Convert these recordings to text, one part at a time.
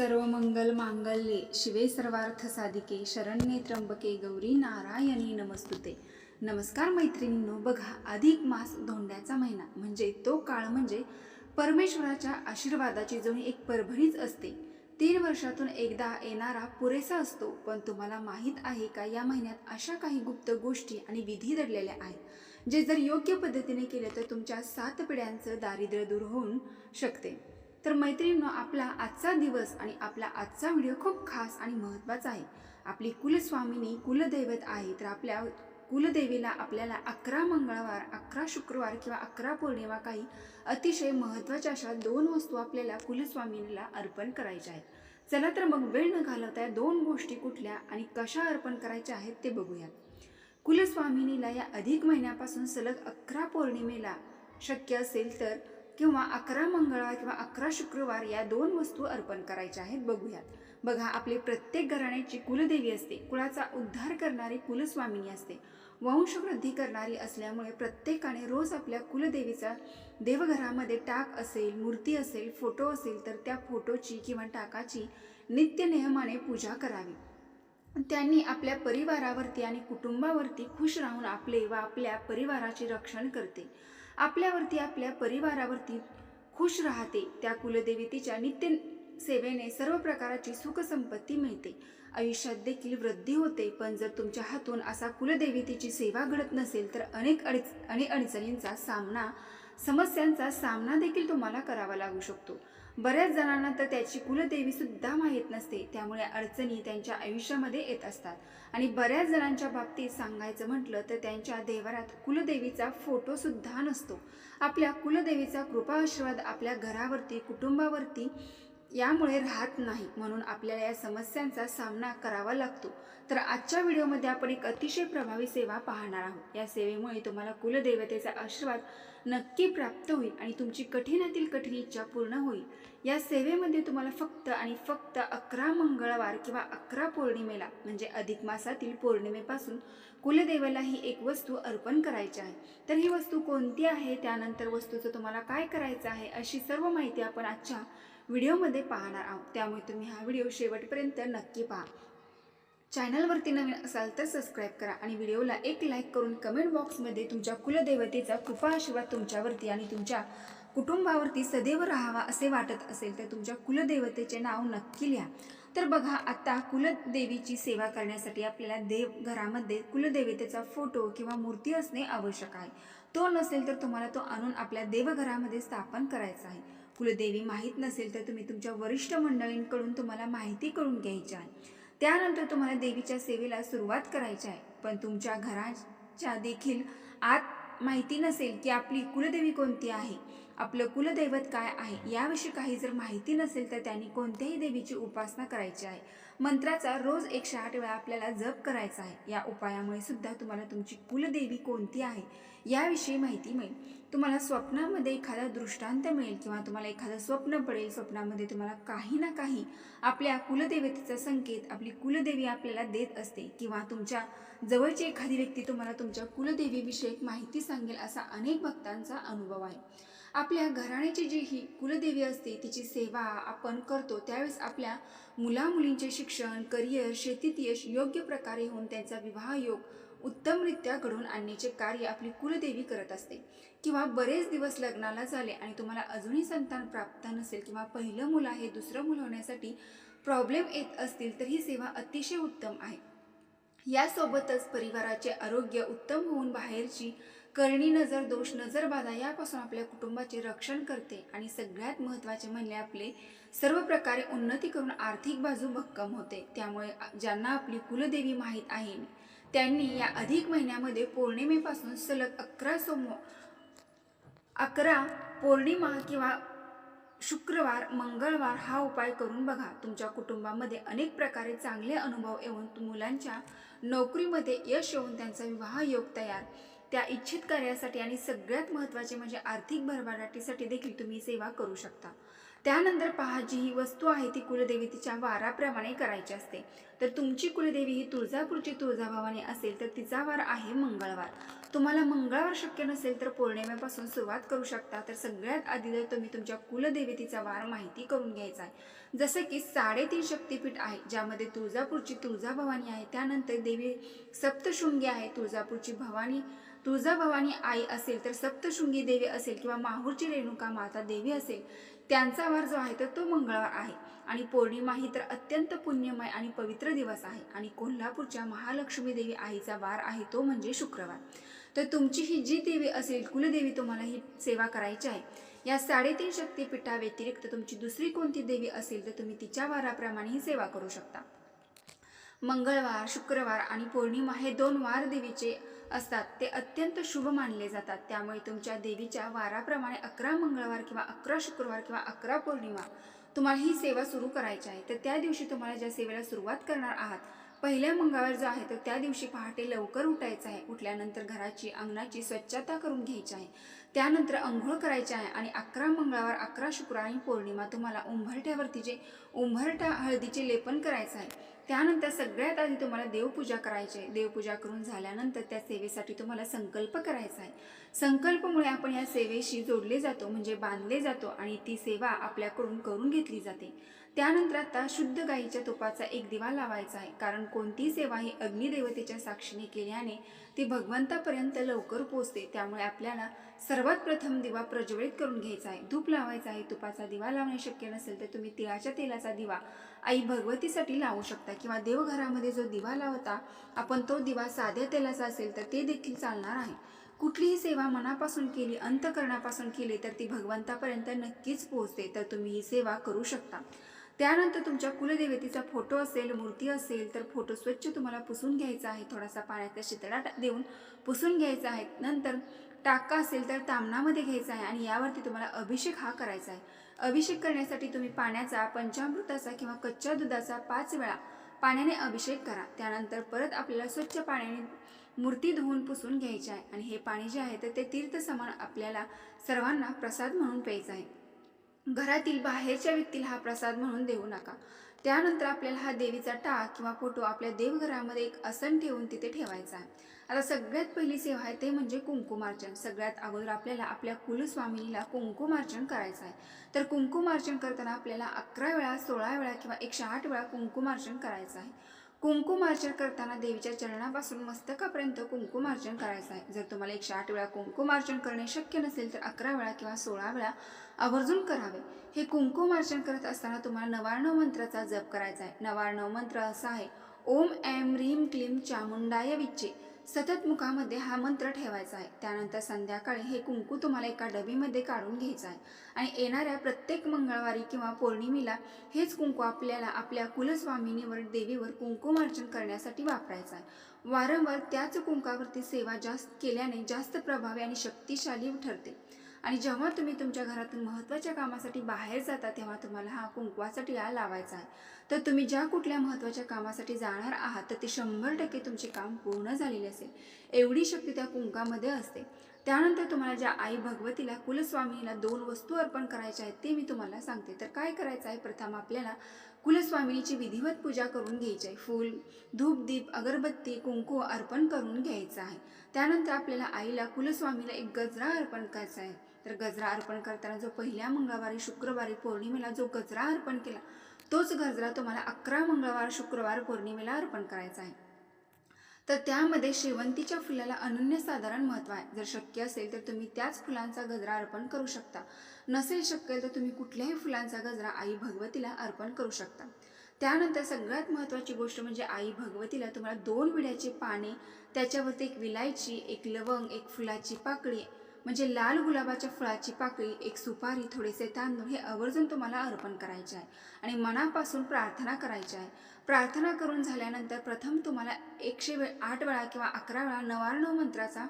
सर्व मंगल मांगल्ये शिवे सर्वार्थ साधिके शरण्ये त्र्यंबके गौरी नारायणी नमस्तुते। नमस्कार मैत्रिणींनो, बघा अधिक मास धोंड्याचा महिना म्हणजे तो काळ म्हणजे परमेश्वराच्या आशीर्वादाची जणू एक परभणीच असते। 3 वर्षातून एकदा येणारा पुरेसा असतो, पण तुम्हाला माहीत आहे का या महिन्यात अशा काही गुप्त गोष्टी आणि विधी दडलेल्या आहेत जे जर योग्य पद्धतीने केले तर तुमच्या 7 पिढ्यांचं दारिद्र्य दूर होऊ शकते। तर मैत्रिणींनो, आपला आजचा दिवस आणि आपला आजचा व्हिडिओ खूप खास आणि महत्त्वाचा आहे। आपली कुलस्वामिनी कुलदैवत आहे, तर आपल्या कुलदेवीला आपल्याला 11 मंगळवार, 11 शुक्रवार किंवा 11 पौर्णिमा काही अतिशय महत्त्वाच्या अशा 2 वस्तू आपल्याला कुलस्वामिनीला अर्पण करायच्या आहेत। चला तर मग वेळ न घालवता 2 गोष्टी कुठल्या आणि कशा अर्पण करायच्या आहेत ते बघूयात। कुलस्वामिनीला या अधिक महिन्यापासून सलग 11 पौर्णिमेला शक्य असेल तर किंवा 11 मंगळवार किंवा 11 शुक्रवार या 2 वस्तू अर्पण करायच्या आहेत। बघूयात। बघा, आपली प्रत्येक घराण्याची कुलदेवी असते, कुळाचा उद्धार करणारी कुलस्वामिनी असते, वंशवृद्धी करणारी असल्यामुळे प्रत्येकाने रोज आपल्या कुलदेवीचा देवघरामध्ये टाक असेल, मूर्ती असेल, फोटो असेल तर त्या फोटोची किंवा टाकाची नित्य नियमाने पूजा करावी। त्यांनी आपल्या परिवारावरती आणि कुटुंबावरती खुश राहून आपले व आपल्या परिवाराचे रक्षण करते, आपल्यावरती आपल्या परिवारावरती खुश राहते। त्या कुलदेवतेच्या नित्य सेवेने सर्व प्रकारची सुखसंपत्ती मिळते, आयुष्यात देखील वृद्धी होते। पण जर तुमच्या हातून असा कुलदेवतेची सेवा घडत नसेल तर अनेक अडचणींचा सामना, समस्यांचा सामना देखील तुम्हाला करावा लागू शकतो। बऱ्याच जणांना तर त्याची कुलदेवी सुद्धा माहीत नसते, त्यामुळे अडचणी त्यांच्या आयुष्यामध्ये येत असतात। आणि बऱ्याच जणांच्या बाबतीत सांगायचं म्हटलं तर त्यांच्या देवारात कुलदेवीचा फोटो सुद्धा नसतो। आपल्या कुलदेवीचा कृपा आशीर्वाद आपल्या घरावरती, कुटुंबावरती यामुळे राहत नाही, म्हणून आपल्याला या समस्यांचा सामना करावा लागतो। तर आजच्या व्हिडिओमध्ये आपण एक अतिशय प्रभावी सेवा पाहणार आहोत। या सेवेमुळे तुम्हाला कुलदेवतेचा आशीर्वाद नक्की प्राप्त होईल आणि तुमची कठीणातील कठीण इच्छा पूर्ण होईल। या सेवेमध्ये तुम्हाला फक्त आणि फक्त 11 मंगळवार किंवा 11 पौर्णिमेला म्हणजे अधिक मासातील पौर्णिमेपासून कुलदेवाला ही एक वस्तू अर्पण करायची आहे। तर ही वस्तू कोणती आहे, त्यानंतर वस्तूचं तुम्हाला काय करायचं आहे, अशी सर्व माहिती आपण आजच्या व्हिडिओमध्ये पाहणार आहोत। त्यामुळे तुम्ही हा व्हिडिओ शेवटपर्यंत नक्की पहा। चॅनलवरती नवीन असाल तर सबस्क्राईब करा आणि व्हिडिओला एक लाईक करून कमेंट बॉक्समध्ये तुमच्या कुलदेवतेचा कृपा आशीर्वाद तुमच्यावरती आणि तुमच्या कुटुंबावरती सदैव राहावा असे वाटत असेल तर तुमच्या कुलदेवतेचे नाव नक्की लिहा। तर बघा, आता कुलदेवीची सेवा करण्यासाठी आपल्याला देवघरामध्ये कुलदेवतेचा फोटो किंवा मूर्ती असणे आवश्यक आहे। तो नसेल तर तुम्हाला तो आणून आपल्या देवघरामध्ये स्थापन करायचा आहे। कुलदेवी माहीत नसेल तर तुम्ही तुमच्या वरिष्ठ मंडळींकडून तुम्हाला माहिती करून घ्यायची आहे। त्यानंतर तुम्हाला देवीच्या सेवेला सुरुवात करायची आहे। पण तुमच्या घराच्या देखील आत माहिती नसेल की आपली कुलदेवी कोणती आहे, आपलं कुलदैवत काय आहे, याविषयी काही जर माहिती नसेल तर त्यांनी कोणत्याही देवीची उपासना करायची आहे। मंत्राचा रोज 108 वेळा आपल्याला जप करायचा आहे। या उपायामुळे सुद्धा तुम्हाला तुमची कुलदेवी कोणती आहे याविषयी माहिती मिळेल। तुम्हाला स्वप्नामध्ये एखादा दृष्टांत मिळेल किंवा तुम्हाला एखादं स्वप्न पडेल, स्वप्नामध्ये तुम्हाला काही ना काही आपल्या कुलदेवतेचा संकेत आपली कुलदेवी आपल्याला देत असते, किंवा तुमच्या जवळची एखादी व्यक्ती तुम्हाला तुमच्या कुलदेवीविषयी माहिती सांगेल, असा अनेक भक्तांचा अनुभव आहे। आपल्या घराण्याची जी ही कुलदेवी असते तिची सेवा आपण करतो त्यावेळेस आपल्या मुलामुलींचे शिक्षण, करिअर, शेतीत यश योग्य प्रकारे होऊन त्यांचा विवाह योग उत्तमरित्या घडवून आणण्याचे कार्य आपली कुलदेवी करत असते। किंवा बरेच दिवस लग्नाला झाले आणि तुम्हाला अजूनही संतान प्राप्त नसेल किंवा पहिलं मूल आहे, दुसरं मूल होण्यासाठी प्रॉब्लेम येत असतील तर ही सेवा अतिशय उत्तम आहे। यासोबतच परिवाराचे आरोग्य उत्तम होऊन बाहेरची करणी नजर, दोष, नजरबाधा यापासून आपल्या कुटुंबाचे रक्षण करते आणि सगळ्यात महत्त्वाचे म्हणजे आपले सर्व प्रकारे उन्नती करून आर्थिक बाजू भक्कम होते। त्यामुळे ज्यांना आपली कुलदेवी माहीत आहे त्यांनी या अधिक महिन्यामध्ये पौर्णिमेपासून सलग 11 पौर्णिमा किंवा शुक्रवार, मंगळवार हा उपाय करून बघा। तुमच्या कुटुंबामध्ये अनेक प्रकारे चांगले अनुभव येऊन मुलांच्या नोकरीमध्ये यश येऊन त्यांचा विवाह योग तयार, त्या इच्छित कार्यासाठी आणि सगळ्यात महत्त्वाचे म्हणजे आर्थिक भरभराटीसाठी देखील तुम्ही सेवा करू शकता। त्यानंतर पहा, जी ही वस्तू आहे ती कुलदेवतेच्या वाराप्रमाणे करायची असते. तर तुमची कुलदेवी ही तुळजापूरची तुळजाभवानी असेल तर तिचा वार आहे मंगळवार. तुम्हाला मंगळवार शक्य नसेल तर पौर्णिमेपासून सुरुवात करू शकता. तर सगळ्यात आधी जर तुम्ही तुमच्या कुलदेवतेचा वार माहिती करून घ्यायचा आहे. जसं की 3.5 शक्तिपीठ आहे, ज्यामध्ये तुळजापूरची तुळजाभवानी आहे, त्यानंतर देवी सप्तशृंगी आहे. तुळजापूरची तुळजाभवानी आई असेल तर सप्तशृंगी देवी असेल किंवा माहूरची रेणुका माता देवी असेल, त्यांचा वार जो आहे तर तो मंगळवार आहे. आणि पौर्णिमा ही तर अत्यंत पुण्यमय आणि पवित्र दिवस आहे. आणि कोल्हापूरच्या महालक्ष्मी देवी आईचा वार आहे तो म्हणजे शुक्रवार. तर तुमची ही जी देवी असेल कुलदेवी, तुम्हाला ही सेवा करायची आहे. या 3.5 शक्तिपीठा व्यतिरिक्त तुमची दुसरी कोणती देवी असेल तर तुम्ही तिच्या वाराप्रमाणे ही सेवा करू शकता. मंगळवार, शुक्रवार आणि पौर्णिमा हे 2 वार देवीचे असतात. ते अत्यंत शुभ मानले जातात. त्यामुळे तुमच्या देवीच्या वाराप्रमाणे 11 मंगळवार किंवा 11 शुक्रवार किंवा 11 पौर्णिमा तुम्हाला ही सेवा सुरू करायची आहे. तर त्या दिवशी तुम्हाला ज्या सेवेला सुरुवात करणार आहात, पहिल्या मंगळवार जो आहे तर त्या दिवशी पहाटे लवकर उठायचं आहे. उठल्यानंतर घराची, अंगणाची स्वच्छता करून घ्यायची आहे. त्यानंतर अंघोळ करायची आहे. आणि 11 मंगळवार, 11 शुक्रवार आणि पौर्णिमा तुम्हाला उंबरठ्यावरती जे उंबरठा हळदीचे लेपन करायचं आहे. त्यानंतर सगळ्यात आधी तुम्हाला देवपूजा करायची आहे. देवपूजा करून झाल्यानंतर त्या सेवेसाठी तुम्हाला संकल्प करायचा आहे. संकल्पमुळे आपण या सेवेशी जोडले जातो, म्हणजे बांधले जातो आणि ती सेवा आपल्याकडून करून घेतली जाते. त्यानंतर आता शुद्ध गाईच्या तुपाचा एक दिवा लावायचा आहे. कारण कोणतीही सेवा ही अग्निदेवतेच्या साक्षीने केल्याने ती भगवंतापर्यंत लवकर पोहोचते. त्यामुळे आपल्याला सर्वात प्रथम दिवा प्रज्वलित करून घ्यायचा आहे, धूप लावायचा आहे. तुपाचा दिवा लावणे शक्य नसेल तर तुम्ही तिळाच्या तेलाचा दिवा आई भगवतीसाठी लावू शकता. किंवा देवघरामध्ये जो दिवा लावता आपण तो दिवा साध्या तेलाचा असेल तर ते देखील चालणार आहे. कुठलीही सेवा मनापासून केली, अंतःकरणापासून केली तर ती भगवंतापर्यंत नक्कीच पोहोचते. तर तुम्ही ही सेवा करू शकता. त्यानंतर तुमच्या कुलदेवतेचा फोटो असेल, मूर्ती असेल तर फोटो स्वच्छ तुम्हाला पुसून घ्यायचा आहे. थोडासा पाण्याचा शितळा देऊन पुसून घ्यायचा आहे. नंतर टाका असेल तर तामणामध्ये घ्यायचा आहे आणि यावरती तुम्हाला अभिषेक हा करायचा आहे. अभिषेक करण्यासाठी तुम्ही पाण्याचा, पंचामृताचा किंवा कच्च्या दुधाचा 5 वेळा पाण्याने अभिषेक करा. त्यानंतर परत आपल्याला स्वच्छ पाण्याने मूर्ती धुवून पुसून घ्यायची आहे. आणि हे पाणी जे आहे तर ते तीर्थ समान आपल्याला सर्वांना प्रसाद म्हणून प्यायचा आहे. घरातील बाहेरच्या व्यक्तीला हा प्रसाद म्हणून देऊ नका. त्यानंतर आपल्याला हा देवीचा टाक किंवा फोटो आपल्या देवघरामध्ये एक आसन ठेवून तिथे ठेवायचा आहे. आता सगळ्यात पहिली सेवा आहे ते म्हणजे कुंकुमार्चन. सगळ्यात अगोदर आपल्याला आपल्या कुलस्वामिनीला कुंकुमार्चन करायचं आहे. तर कुंकुमार्चन करताना आपल्याला 11 वेळा, 16 वेळा किंवा 108 वेळा कुंकुमार्चन करायचं आहे. कुंकुमार्चन करताना देवीच्या चरणापासून मस्तकापर्यंत कुंकुमार्चन करायचं आहे. जर तुम्हाला 108 वेळा कुंकुमार्चन करणे शक्य नसेल तर 11 वेळा किंवा 16 वेळा आवर्जून करावे. हे कुंकुमार्चन करत असताना तुम्हाला 99 मंत्राचा जप करायचा आहे. 99 मंत्र असा आहे: ओम ऐं ह्रीं क्लीं चामुंडाय विच्चे. सतत मुखामध्ये हा मंत्र ठेवायचा आहे. त्यानंतर संध्याकाळी हे कुंकू तुम्हाला एका डबीमध्ये काढून घ्यायचं आहे आणि येणाऱ्या प्रत्येक मंगळवारी किंवा पौर्णिमेला हेच कुंकू आपल्याला आपल्या कुलस्वामिनीवर, देवीवर कुंकुमार्चन करण्यासाठी वापरायचं आहे. वारंवार त्याच कुंकावरती सेवा जास्त केल्याने जास्त प्रभावी आणि शक्तिशाली ठरते. आणि जेव्हा तुम्ही तुमच्या घरातून महत्त्वाच्या कामासाठी बाहेर जाता तेव्हा तुम्हाला हा कुंकवाचा टिळा लावायचा आहे. तर तुम्ही ज्या कुठल्या महत्त्वाच्या कामासाठी जाणार आहात तर ते 100% तुमचे काम पूर्ण झालेले असेल, एवढी शक्ती त्या कुंकामध्ये असते. त्यानंतर तुम्हाला ज्या आई भगवतीला, कुलस्वामिनीला 2 वस्तू अर्पण करायच्या आहेत ते मी तुम्हाला सांगते. तर काय करायचं आहे, प्रथम आपल्याला कुलस्वामिनीची विधिवत पूजा करून घ्यायची आहे. फूल, धूप, दीप, अगरबत्ती, कुंकू अर्पण करून घ्यायचं आहे. त्यानंतर आपल्याला आईला, कुलस्वामीला एक गजरा अर्पण करायचा आहे. तर गजरा अर्पण करताना जो पहिल्या मंगळवारी, शुक्रवारी, पौर्णिमेला जो गजरा अर्पण केला तोच गजरा तुम्हाला 11 मंगळवार, शुक्रवार, पौर्णिमेला अर्पण करायचा आहे. तर त्यामध्ये शेवंतीच्या फुलाला अनन्यसाधारण महत्त्व आहे. जर शक्य असेल तर तुम्ही त्याच फुलांचा गजरा अर्पण करू शकता. नसेल शक्य तर तुम्ही कुठल्याही फुलांचा गजरा आई भगवतीला अर्पण करू शकता. त्यानंतर सगळ्यात महत्त्वाची गोष्ट म्हणजे आई भगवतीला तुम्हाला 2 विड्याची पाने, त्याच्यावरती एक विलायची, एक लवंग, एक फुलाची पाकळी म्हणजे लाल गुलाबाच्या फळाची पाकळी, एक सुपारी, थोडेसे तांदूळ हे आवर्जून तुम्हाला अर्पण करायचे आहे. आणि मनापासून प्रार्थना करायची आहे. प्रार्थना करून झाल्यानंतर प्रथम तुम्हाला 108 वेळा किंवा 11 वेळा 99 मंत्राचा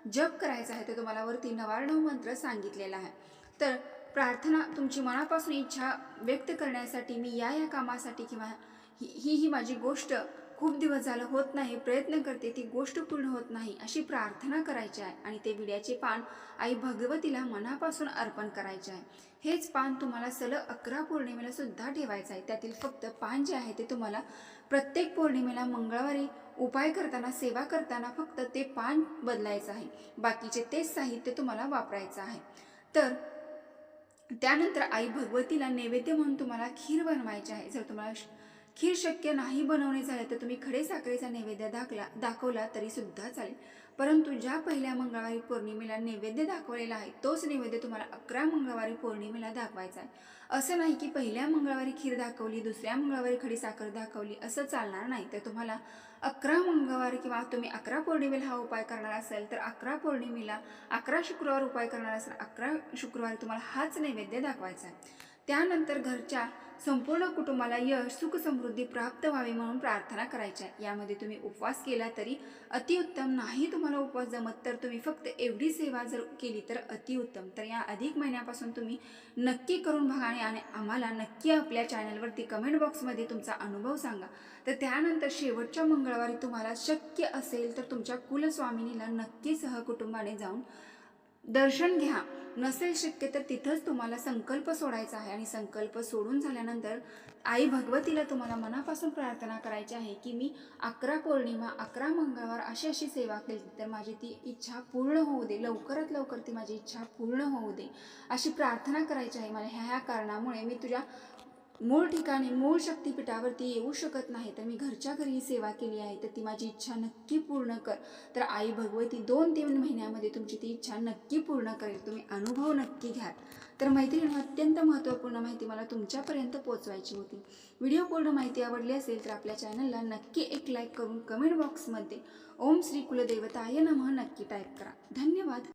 जप करायचा आहे. तर तुम्हाला वरती 99 मंत्र सांगितलेला आहे. तर प्रार्थना तुमची मनापासून इच्छा व्यक्त करण्यासाठी मी या कामासाठी किंवा ही माझी गोष्ट खूप दिवस झालं होत नाही, प्रयत्न करते ती गोष्ट पूर्ण होत नाही, अशी प्रार्थना करायची आहे आणि ते विड्याचे पान आई भगवतीला मनापासून अर्पण करायचे आहे. हेच पान तुम्हाला सलग 11 पौर्णिमेला सुद्धा ठेवायचं आहे. त्यातील फक्त पान जे आहे ते तुम्हाला प्रत्येक पौर्णिमेला मंगळवारी उपाय करताना, सेवा करताना फक्त ते पान बदलायचं आहे. बाकीचे तेच साहित्य तुम्हाला वापरायचं आहे. तर त्यानंतर आई भगवतीला नैवेद्य म्हणून तुम्हाला खीर बनवायची आहे. जर तुम्हाला खीर शक्य नाही बनवणे झाले तर तुम्ही खडे साखरेचा नैवेद्य दाखवला तरी सुद्धा चालेल. परंतु ज्या पहिल्या मंगळवारी पौर्णिमेला नैवेद्य दाखवलेला आहे तोच नैवेद्य तुम्हाला 11 मंगळवारी पौर्णिमेला दाखवायचा आहे. असं नाही की पहिल्या मंगळवारी खीर दाखवली, दुसऱ्या मंगळवारी खडी साखर दाखवली, असं चालणार नाही. तर तुम्हाला 11 मंगळवारी किंवा तुम्ही 11 पौर्णिमेला हा उपाय करणार असेल तर 11 पौर्णिमेला, 11 शुक्रवार उपाय करणार असेल 11 शुक्रवारी तुम्हाला हाच नैवेद्य दाखवायचा आहे. त्यानंतर घरच्या संपूर्ण कुटुंबाला यश, सुख, समृद्धी प्राप्त व्हावी म्हणून प्रार्थना करायची आहे. यामध्ये तुम्ही उपवास केला तरी अतिउत्तम, नाही तुम्हाला उपवास जमत तर तुम्ही फक्त एवढी सेवा जर केली तर अतिउत्तम. तर या अधिक महिन्यापासून तुम्ही नक्की करून बघा आणि आम्हाला नक्की आपल्या चॅनलवरती कमेंट बॉक्समध्ये तुमचा अनुभव सांगा. तर त्यानंतर शेवटच्या मंगळवारी तुम्हाला शक्य असेल तर तुमच्या कुलस्वामिनीला नक्की सहकुटुंबाने जाऊन दर्शन घ्या. नसेल शक्य तर तिथंच तुम्हाला संकल्प सोडायचा आहे आणि संकल्प सोडून झाल्यानंतर आई भगवतीला तुम्हाला मनापासून प्रार्थना करायची आहे की मी 11 पौर्णिमा, 11 मंगळवार अशी सेवा केली तर माझी ती इच्छा पूर्ण होऊ दे, लवकरात लवकर ती माझी इच्छा पूर्ण होऊ दे, अशी प्रार्थना करायची आहे. मला ह्या कारणामुळे मी तुझ्या मूळ ठिकाणी, मूळ शक्तिपीठावरती येऊ शकत नाही, तर मी घरच्या घरी सेवा केली आहे, तर ती माझी इच्छा नक्की पूर्ण कर. तर आई भगवती 2-3 महिन्यामध्ये तुमची ती इच्छा नक्की पूर्ण करेल. तुम्ही अनुभव नक्की घ्या. तर मैत्रिणी, अत्यंत महत्त्वपूर्ण माहिती मला तुमच्यापर्यंत पोहोचवायची होती. व्हिडिओ पूर्ण माहिती आवडली असेल तर आपल्या चॅनलला नक्की एक लाईक करून कमेंट बॉक्समध्ये ओम श्री कुलदेवताय नमः नक्की टाईप करा. धन्यवाद.